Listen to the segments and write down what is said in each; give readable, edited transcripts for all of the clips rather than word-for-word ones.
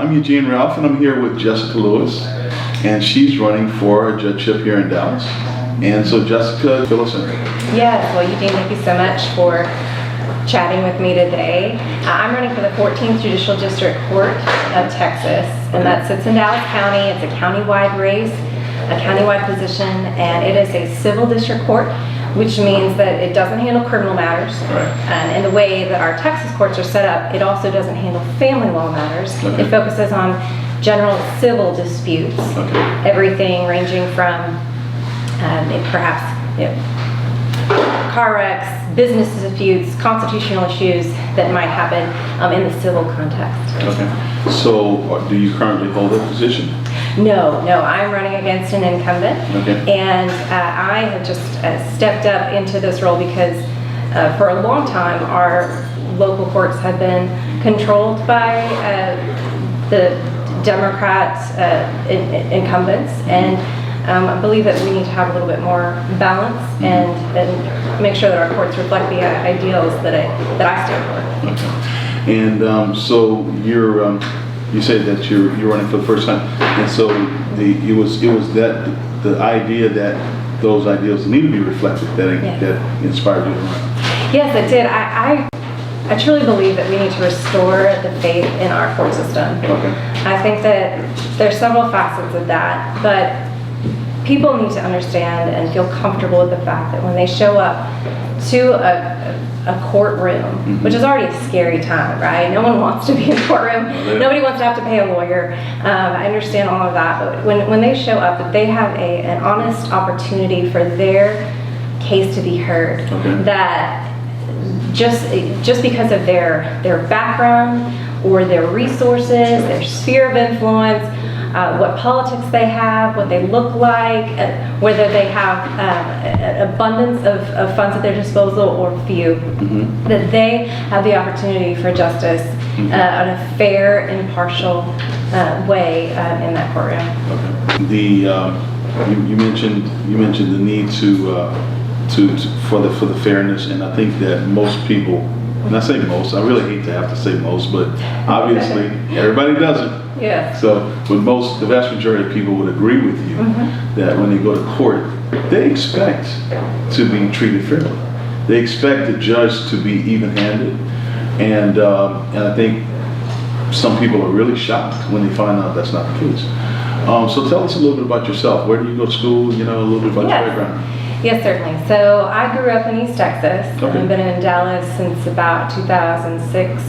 I'm Eugene Ralph, and I'm here with Jessica Lewis, and she's running for a judgeship here in Dallas. And so, Jessica, fill us in. Yes, well, Eugene, thank you so much for chatting with me today. I'm running for the 14th Judicial District Court of Texas, and that sits in Dallas County. It's a county-wide race, a county-wide position, and it is a civil district court, which means that it doesn't handle criminal matters. Right. And in the way that our Texas courts are set up, it also doesn't handle family law matters. Okay. It focuses on general civil disputes, Okay. everything ranging from perhaps car wrecks, business disputes, constitutional issues that might happen in the civil context. Okay. So, do you currently hold that position? No, I'm running against an incumbent. Okay. And I have just stepped up into this role because for a long time our local courts have been controlled by the Democrat incumbents, and I believe that we need to have a little bit more balance and make sure that our courts reflect the ideals that I stand for. Okay. And so you said that you're running for the first time, and so it was that the idea that those ideals need to be reflected that inspired you to run. Yes, it did. I truly believe that we need to restore the faith in our court system. Okay. I think that there's several facets of that, but people need to understand and feel comfortable with the fact that when they show up to a courtroom, which is already a scary time, right? No one wants to be in a courtroom. Nobody wants to have to pay a lawyer. I understand all of that, but when they show up, that they have an honest opportunity for their case to be heard. Okay. That just because of their background or their resources, their sphere of influence, what politics they have, what they look like, whether they have an abundance of funds at their disposal or few, that they have the opportunity for justice in a fair, impartial way in that courtroom. Okay. You mentioned the need for the fairness, and I think that most people, and I say most, I really hate to have to say most, but obviously everybody doesn't. Yeah. So, but the vast majority of people would agree with you that when they go to court, they expect to be treated fairly. They expect the judge to be even-handed, and I think some people are really shocked when they find out that's not the case. So tell us a little bit about yourself. Where do you go to school? A little bit about your background. Yes, certainly. So I grew up in East Texas. Okay. I've been in Dallas since about 2006.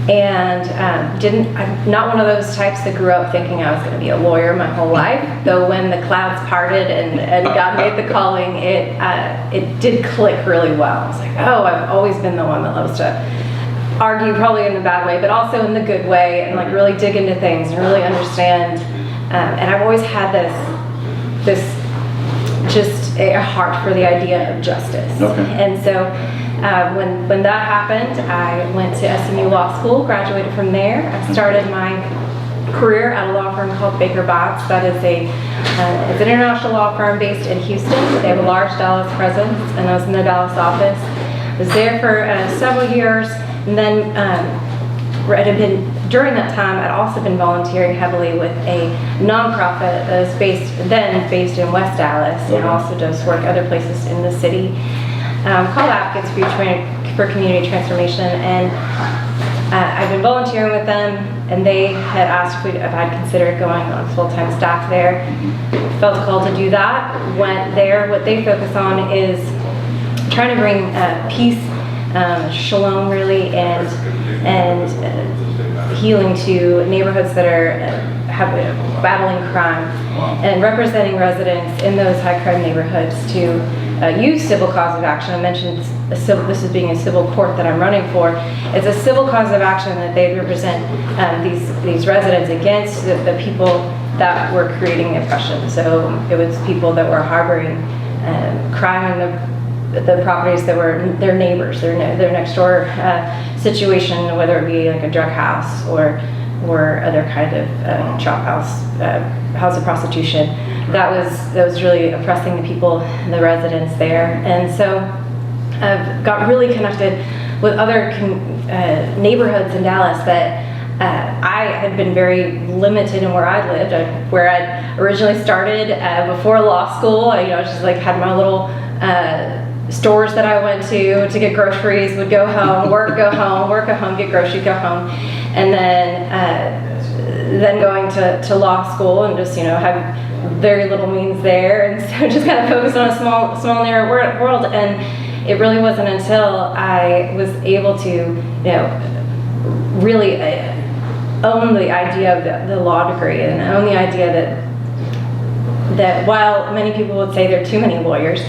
And I'm not one of those types that grew up thinking I was going to be a lawyer my whole life. Though when the clouds parted and God made the calling, it did click really well. I was like, oh, I've always been the one that loves to argue, probably in the bad way, but also in the good way, and like really dig into things and really understand. And I've always had this just a heart for the idea of justice. Okay. And so when that happened, I went to SMU Law School, graduated from there. I started my career at a law firm called Baker Botts. That is it's an international law firm based in Houston. They have a large Dallas presence, and I was in the Dallas office. I was there for several years, and then during that time, I'd also been volunteering heavily with a nonprofit that was based in West Dallas, and also does work other places in the city, called Advocates for Community Transformation. And I've been volunteering with them, and they had asked if I'd consider going on full-time staff there. Felt called to do that, went there. What they focus on is trying to bring peace, shalom really, and healing to neighborhoods that are battling crime, and representing residents in those high crime neighborhoods to use civil cause of action. I mentioned this is being a civil court that I'm running for. It's a civil cause of action that they represent these residents against the people that were creating the oppression. So it was people that were harboring crime in the properties that were their neighbors, their next door situation, whether it be like a drug house or other kind of chop house, house of prostitution. That was really oppressing the people, the residents there. And so I've got really connected with other neighborhoods in Dallas that I had been very limited in where I lived, where I originally started before law school. I just like had my little stores that I went to get groceries, would go home, work, go home, work, go home, get groceries, go home, and then going to law school and just have very little means there, and so just kind of focused on a small narrow world. And it really wasn't until I was able to really own the idea of the law degree, and own the idea that while many people would say there are too many lawyers,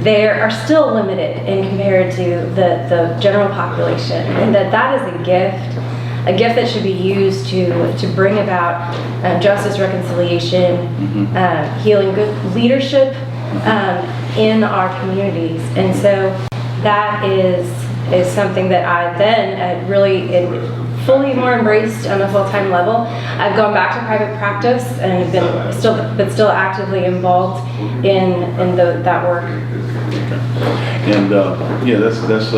they are still limited in compared to the general population, and that is a gift that should be used to bring about justice, reconciliation, healing, good leadership in our communities. And so that is something that I then really fully more embraced on a full-time level. I've gone back to private practice and been still actively involved in that work. And that's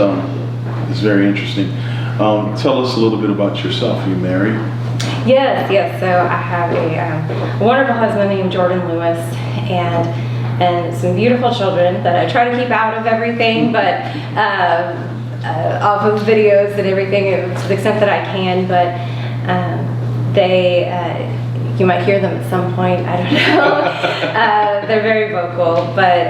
very interesting. Tell us a little bit about yourself. Are you married? Yes. So I have a wonderful husband named Jordan Lewis, and some beautiful children that I try to keep out of everything, but off of videos and everything to the extent that I can. But you might hear them at some point. I don't know. They're very vocal, but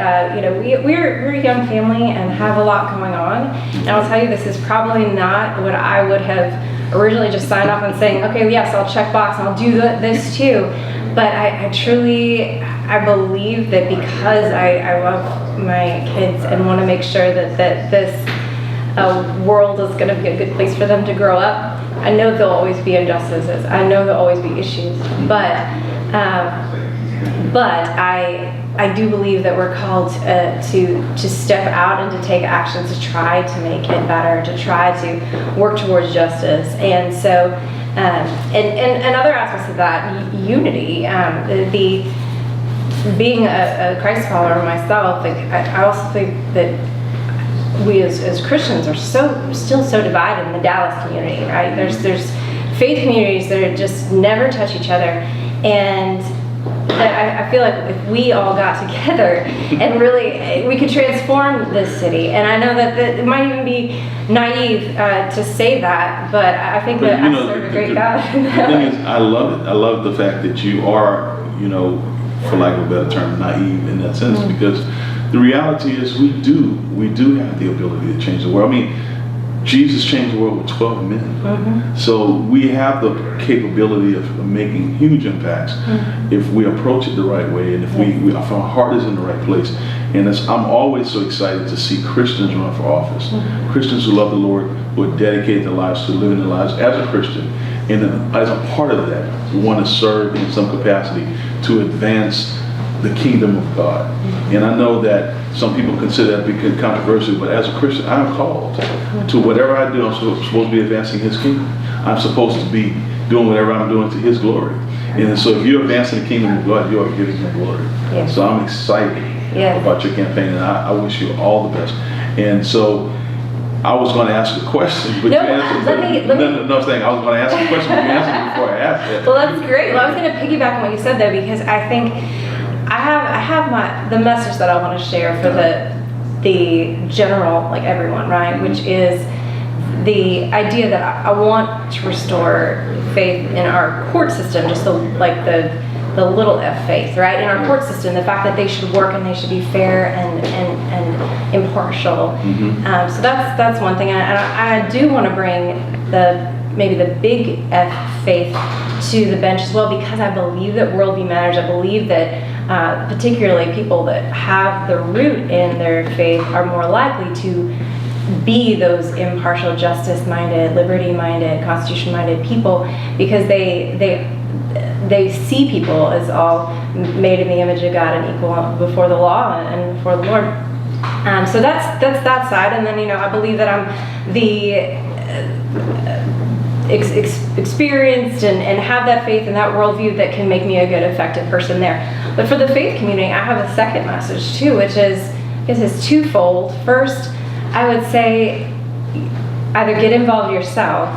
we're a young family and have a lot going on. And I'll tell you, this is probably not what I would have originally just signed off on saying, okay, yes, I'll check box and I'll do this too. But I truly believe that because I love my kids and want to make sure that this world is going to be a good place for them to grow up. I know there'll always be injustices. I know there'll always be issues, but I do believe that we're called to step out and to take actions to try to make it better, to try to work towards justice. And so, and other aspects of that, unity, being a Christ follower myself, I also think that we as Christians are still so divided in the Dallas community, right? There's faith communities that just never touch each other, and I feel like if we all got together and really, we could transform this city. And I know that it might even be naive to say that, but I think that I serve a great God. The thing is, I love it. I love the fact that you are, for lack of a better term, naive in that sense, because the reality is we do have the ability to change the world. I mean, Jesus changed the world with 12 men. So we have the capability of making huge impacts if we approach it the right way, and if if our heart is in the right place. And I'm always so excited to see Christians run for office. Christians who love the Lord, who are dedicated their lives to living their lives as a Christian. And then as a part of that, we want to serve in some capacity to advance the kingdom of God. And I know that some people consider that being controversial, but as a Christian, I'm called to whatever I do. I'm supposed to be advancing His kingdom. I'm supposed to be doing whatever I'm doing to His glory. And so if you're advancing the kingdom of God, you are giving Him glory. So I'm excited about your campaign, and I wish you all the best. And so I was going to ask a question, but you answered. I was going to ask a question, but you answered before I asked it. Well, that's great. Well, I was going to piggyback on what you said, though, because I think I have the message that I want to share for the general, like everyone, right? Which is the idea that I want to restore faith in our court system, just the little f faith, right? In our court system, the fact that they should work and they should be fair and impartial. So that's one thing, and I do want to bring maybe the big F faith to the bench as well, because I believe that worldview matters. I believe that particularly people that have the root in their faith are more likely to be those impartial, justice-minded, liberty-minded, constitution-minded people, because they see people as all made in the image of God and equal before the law and before the Lord. So that's that side, and then I believe that I'm the experienced and have that faith and that worldview that can make me a good, effective person there. But for the faith community, I have a second message too, which is twofold. First, I would say either get involved yourself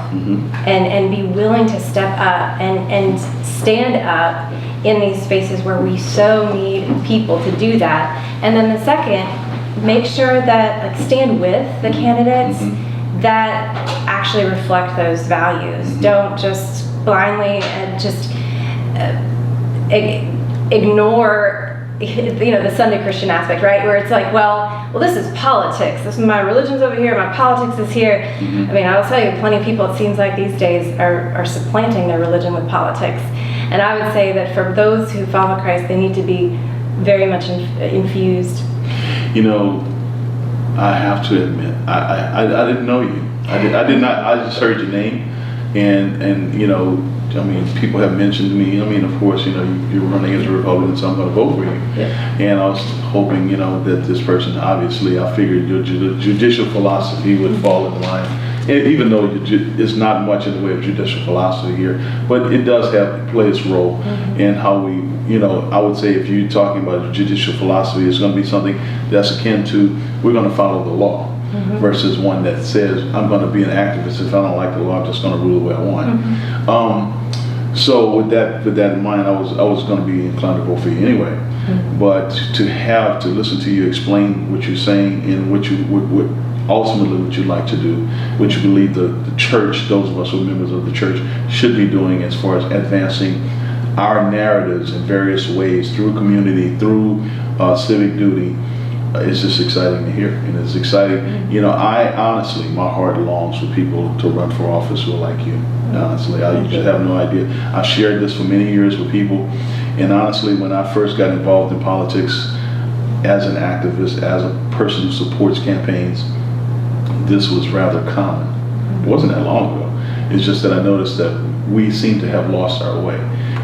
and be willing to step up and stand up in these spaces where we so need people to do that. And then the second, make sure that, like, stand with the candidates that actually reflect those values. Don't just blindly and just ignore, you know, the Sunday Christian aspect, right? Where it's like, well, this is politics. This is my religion's over here, my politics is here. I mean, I will tell you, plenty of people, it seems like these days, are supplanting their religion with politics. And I would say that for those who follow Christ, they need to be very much infused. You know, I have to admit, I didn't know you. I did not. I just heard your name, and you know, I mean, people have mentioned to me. I mean, of course, you know, you're running as a Republican, so I'm going to vote for you. Yeah. And I was hoping, you know, that this person, obviously, I figured your judicial philosophy would fall in line. And even though it's not much in the way of judicial philosophy here, but it does play its role in how we, you know, I would say if you're talking about judicial philosophy, it's going to be something that's akin to, we're going to follow the law, versus one that says, I'm going to be an activist. If I don't like the law, I'm just going to rule the way I want. So with that in mind, I was going to be inclined to vote for you anyway. But to listen to you explain what you're saying and what ultimately what you'd like to do, what you believe the church, those of us who are members of the church, should be doing as far as advancing our narratives in various ways through community, through civic duty, it's just exciting to hear. And it's exciting, you know, I honestly, my heart longs for people to run for office who are like you. Honestly, you just have no idea. I shared this for many years with people, and honestly, when I first got involved in politics as an activist, as a person who supports campaigns, this was rather common. It wasn't that long ago. It's just that I noticed that we seem to have lost our way.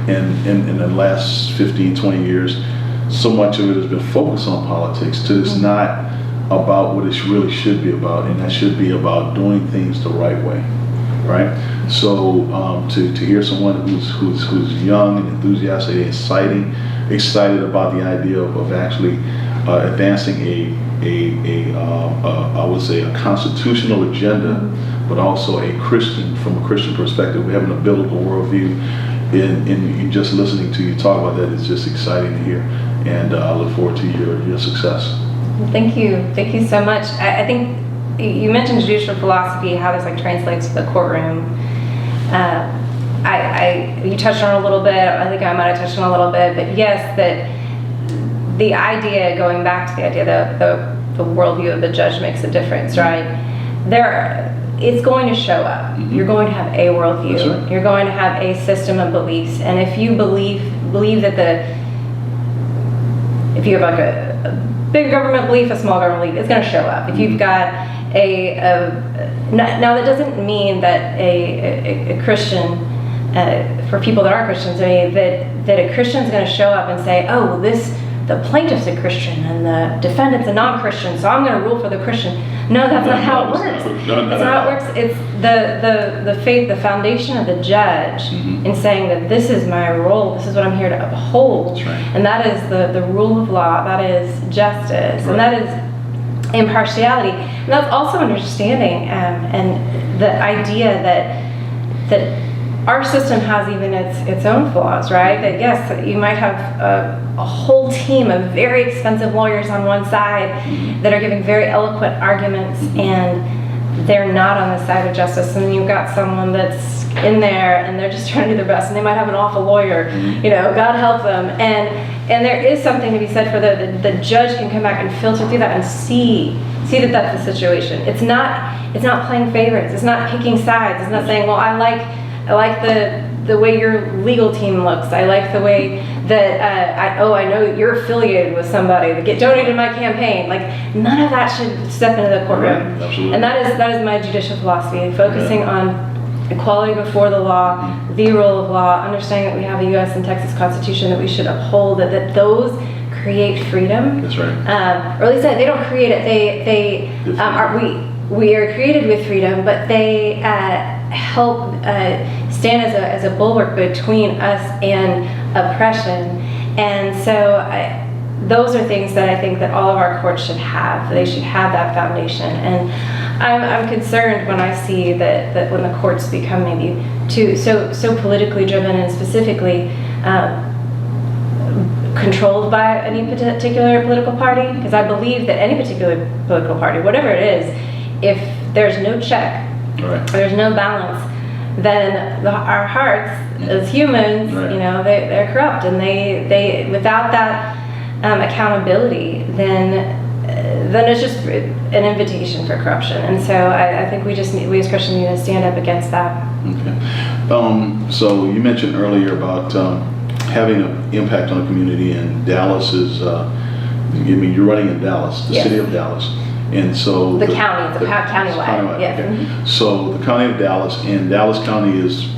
And in the last 15, 20 years, so much of it has been focused on politics till it's not about what it really should be about, and that should be about doing things the right way, right? So to hear someone who's young and enthusiastic, excited about the idea of actually advancing I would say a constitutional agenda, but also from a Christian perspective. We have an biblical worldview, and just listening to you talk about that is just exciting to hear, and I look forward to your success. Thank you so much. I think you mentioned judicial philosophy, how this like translates to the courtroom. You touched on it a little bit. I think I might have touched on it a little bit, but yes, that the idea, going back to the idea that the worldview of the judge makes a difference, right? It's going to show up. You're going to have a worldview. That's right. You're going to have a system of beliefs, and if you believe that if you have like a big government belief, a small government belief, it's going to show up. If you've got now that doesn't mean that a Christian, for people that are Christians, I mean that a Christian's going to show up and say, oh, well, the plaintiff's a Christian and the defendant's a non-Christian, so I'm going to rule for the Christian. No, that's not how it works. That's not how it works. It's the faith, the foundation of the judge in saying that this is my role, this is what I'm here to uphold. That's right. And that is the rule of law, that is justice, and that is impartiality. And that's also understanding and the idea that our system has even its own flaws, right? That yes, you might have a whole team of very expensive lawyers on one side that are giving very eloquent arguments, and they're not on the side of justice. And then you've got someone that's in there and they're just trying to do their best, and they might have an awful lawyer, you know, God help them. And there is something to be said for the judge can come back and filter through that and see that that's the situation. It's not playing favorites. It's not picking sides. It's not saying, well, I like the way your legal team looks. I like the way that I know you're affiliated with somebody that donated to my campaign. Like, none of that should step into the courtroom. Right, absolutely. And that is my judicial philosophy, focusing on equality before the law, the rule of law, understanding that we have a U.S. and Texas Constitution that we should uphold, that those create freedom. That's right. Or at least they don't create it. We are created with freedom, but they help stand as a bulwark between us and oppression. And so those are things that I think that all of our courts should have. They should have that foundation. And I'm concerned when I see that when the courts become maybe so politically driven and specifically controlled by any particular political party, because I believe that any particular political party, whatever it is, if there's no check, Right. there's no balance, then our hearts as humans, Right. you know, they're corrupt, and they without that accountability, then it's just an invitation for corruption. And so I think we as Christians need to stand up against that. Okay. So you mentioned earlier about having an impact on the community, and Dallas is, you're running in Dallas, the Yes. city of Dallas. And so The county, the countywide, yes. Okay. So the county of Dallas, and Dallas County is,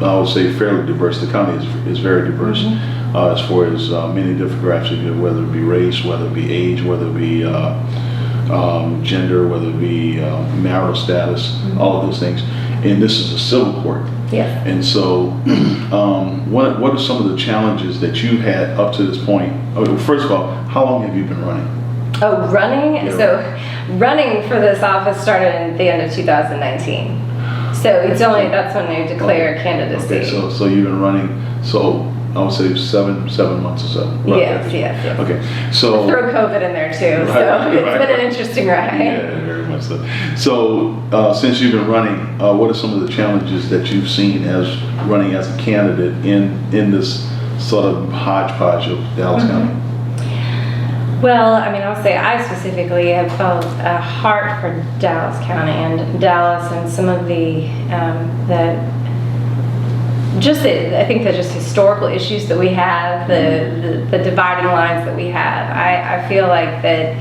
I would say, fairly diverse. The county is very diverse as far as many demographics, whether it be race, whether it be age, whether it be gender, whether it be marital status, all of those things. And this is a civil court. Yes. And so, what are some of the challenges that you had up to this point? Oh, first of all, how long have you been running? Oh, running? Yeah. So running for this office started at the end of 2019. So that's when they declare candidacy. Okay, so you've been running, so I would say seven months or so. Right. Yes. Okay, so. Throw COVID in there too, so Right. it's been an interesting ride. Yeah, very much so. So, since you've been running, what are some of the challenges that you've seen as running as a candidate in this sort of hodgepodge of Dallas County? Well, I mean, I'll say I specifically have felt a heart for Dallas County and Dallas, and some of the I think the just historical issues that we have, the dividing lines that we have. I feel like that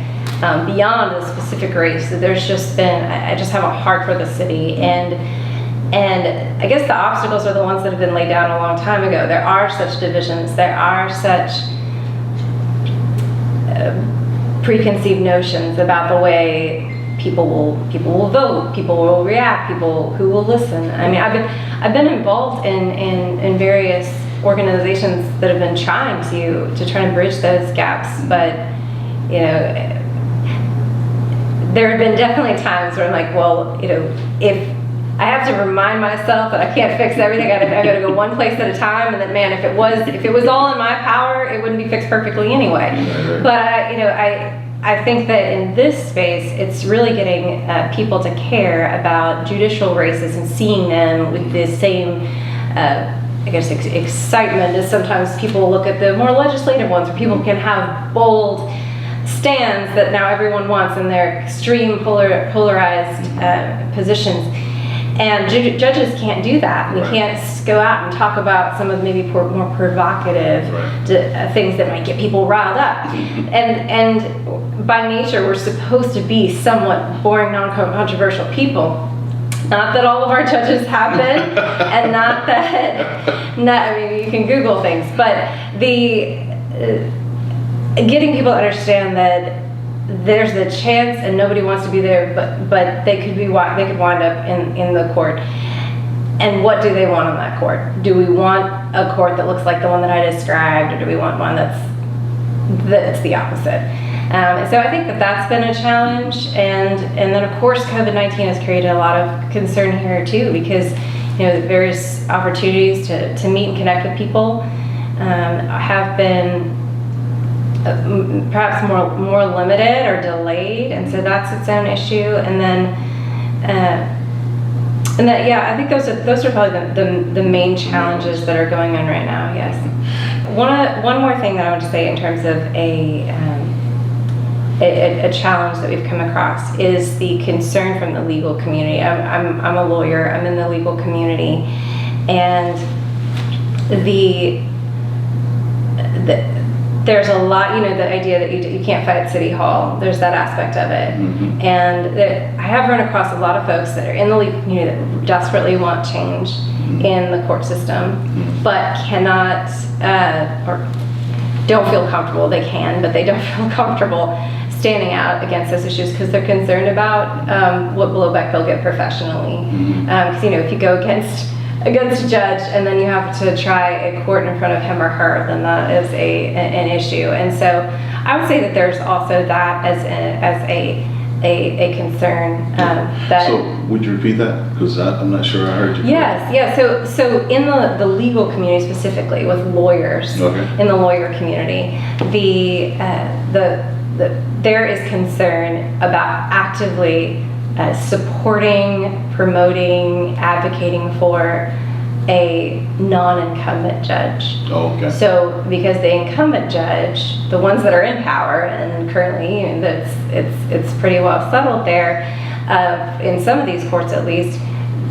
beyond the specific race, that there's just been, I just have a heart for the city, and I guess the obstacles are the ones that have been laid down a long time ago. There are such divisions, there are such preconceived notions about the way people will vote, people will react, people who will listen. I mean, I've been involved in various organizations that have been trying to try to bridge those gaps, but you know, there have been definitely times where I'm like, well, you know, if I have to remind myself that I can't fix everything, I got to go one place at a time, and that, man, if it was all in my power, it wouldn't be fixed perfectly anyway. Right. But I think that in this space, it's really getting people to care about judicial races and seeing them with the same, I guess, excitement as sometimes people look at the more legislative ones, where people can have bold stands that now everyone wants in their extreme polarized positions. And judges can't do that. We can't go out and talk about some of maybe more provocative things that might get people riled up. And by nature, we're supposed to be somewhat boring, non-controversial people. Not that all of our judges have been, and not that, I mean, you can Google things, but getting people to understand that there's a chance and nobody wants to be there, but they could wind up in the court. And what do they want on that court? Do we want a court that looks like the one that I described, or do we want one that's the opposite? So I think that's been a challenge, and then of course COVID-19 has created a lot of concern here too, because you know the various opportunities to meet and connect with people have been perhaps more limited or delayed, and so that's its own issue. And then I think those are probably the main challenges that are going on right now. Yes. One more thing that I want to say in terms of a challenge that we've come across is the concern from the legal community. I'm a lawyer. I'm in the legal community, and there's a lot, you know, the idea that you can't fight at City Hall. There's that aspect of it. And I have run across a lot of folks that are in the legal community that desperately want change in the court system, but cannot or don't feel comfortable. They can, but they don't feel comfortable standing out against those issues because they're concerned about what blowback they'll get professionally. Because you know, if you go against against a judge, and then you have to try a court in front of him or her, then that is an issue. And so I would say that there's also that as a concern. That So would you repeat that? Because I'm not sure I heard you. yes, yeah. So in the legal community specifically, with lawyers in the lawyer community, there is concern about actively supporting, promoting, advocating for a non-incumbent judge. Oh, okay. So because the incumbent judge, the ones that are in power, and currently it's pretty well settled there, in some of these courts at least,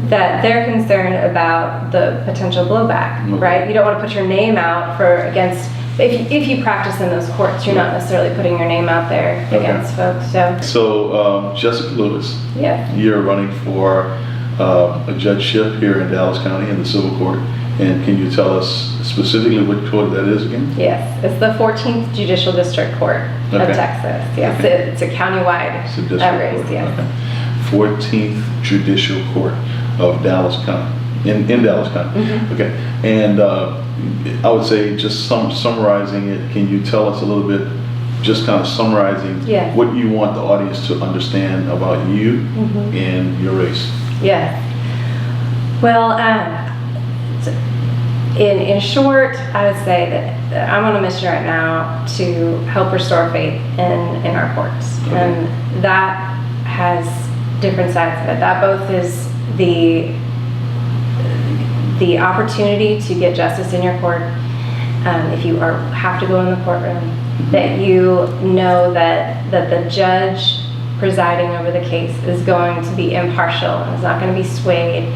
that they're concerned about the potential blowback, right? You don't want to put your name out against. If you practice in those courts, you're not necessarily putting your name out there against folks. So Jessica Lewis, yeah, you're running for a judgeship here in Dallas County in the civil court, and can you tell us specifically what court that is again? Yes, it's the 14th Judicial District Court of Texas. Yes, it's a countywide race. Yes. Okay. 14th Judicial Court of Dallas County, in Dallas County. Okay, and I would say just summarizing it, can you tell us a little bit, just kind of summarizing what you want the audience to understand about you and your race? Yes. Well, in short, I would say that I'm on a mission right now to help restore faith in our courts. And that has different sides of it. That both is the opportunity to get justice in your court, if you have to go in the courtroom, that you know that the judge presiding over the case is going to be impartial and is not going to be swayed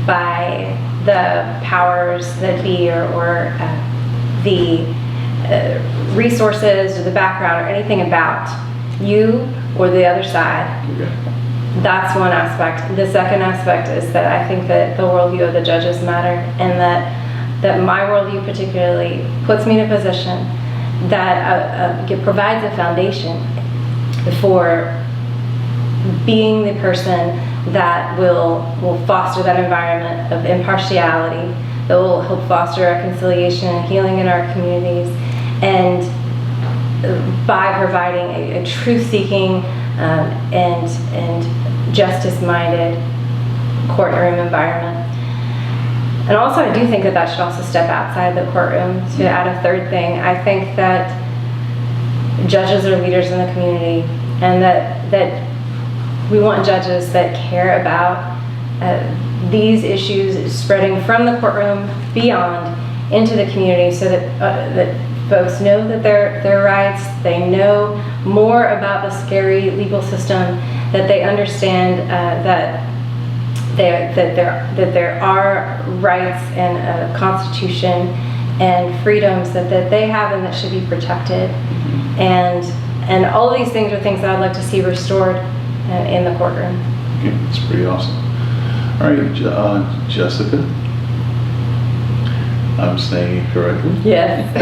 by the powers that be or the resources or the background or anything about you or the other side. That's one aspect. The second aspect is that I think that the worldview of the judges matter, and that my worldview particularly puts me in a position that provides a foundation for being the person that will foster that environment of impartiality, that will help foster reconciliation and healing in our communities, and by providing a truth-seeking and justice-minded courtroom environment. And also, I do think that should also step outside the courtroom. To add a third thing, I think that judges are leaders in the community, and that we want judges that care about these issues spreading from the courtroom beyond into the community, so that folks know that their rights, they know more about the scary legal system, that they understand that there are rights and a constitution and freedoms that they have and that should be protected, and all of these things are things that I'd like to see restored in the courtroom. Okay, that's pretty awesome. All right, Jessica, I'm saying it correctly? Yes.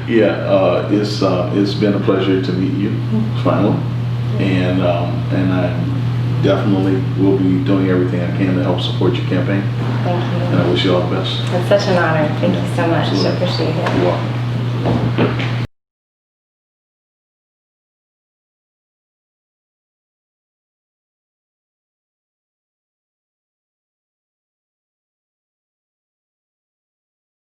Yeah, it's been a pleasure to meet you finally, and I definitely will be doing everything I can to help support your campaign. Thank you. And I wish you all the best. It's such an honor. Thank you so much. Absolutely. I appreciate it. You're welcome.